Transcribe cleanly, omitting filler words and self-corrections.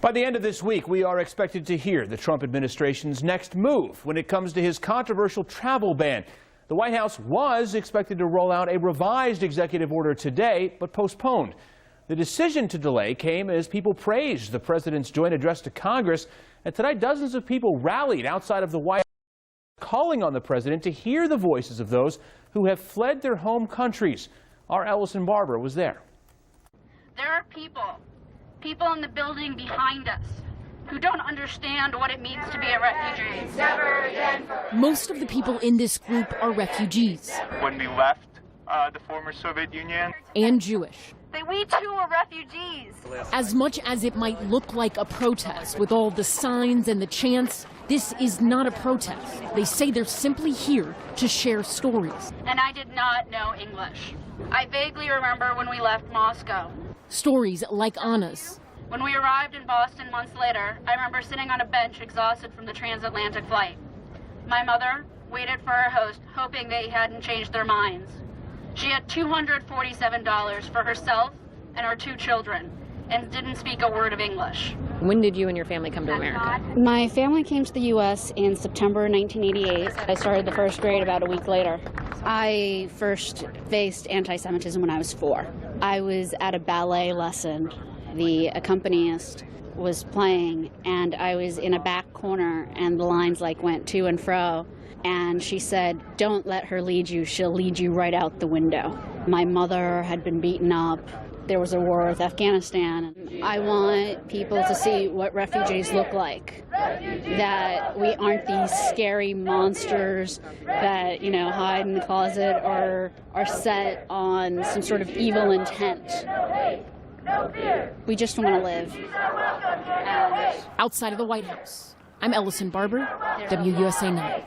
By the end of this week, we are expected to hear the Trump administration's next move when it comes to his controversial travel ban. The White House was expected to roll out a revised executive order today, but postponed. The decision to delay came as people praised the president's joint address to Congress, and tonight dozens of people rallied outside of the White House, calling on the president to hear the voices of those who have fled their home countries. Our Ellison Barber was there. There are people in the building behind us who don't understand what it means to be a refugee. Most of the people in this group are refugees. When we left the former Soviet Union. And Jewish. We too are refugees. As much as it might look like a protest with all the signs and the chants, this is not a protest. They say they're simply here to share stories. And I did not know English. I vaguely remember when we left Moscow. Stories like Anna's. When we arrived in Boston months later, I remember sitting on a bench exhausted from the transatlantic flight. My mother waited for her host, hoping they hadn't changed their minds. She had $247 for herself and her 2 children and didn't speak a word of English. When did you and your family come to America? My family came to the U.S. in September 1988. I started the first grade about a week later. I first faced anti-Semitism when I was 4. I was at a ballet lesson. The accompanist was playing, and I was in a back corner, and the lines went to and fro. And she said, "Don't let her lead you. She'll lead you right out the window." My mother had been beaten up. There was a war with Afghanistan. I want people to see what refugees look like. That we aren't these scary monsters that, hide in the closet or are set on some sort of evil intent. We just want to live. Outside of the White House, I'm Ellison Barber, WUSA 9.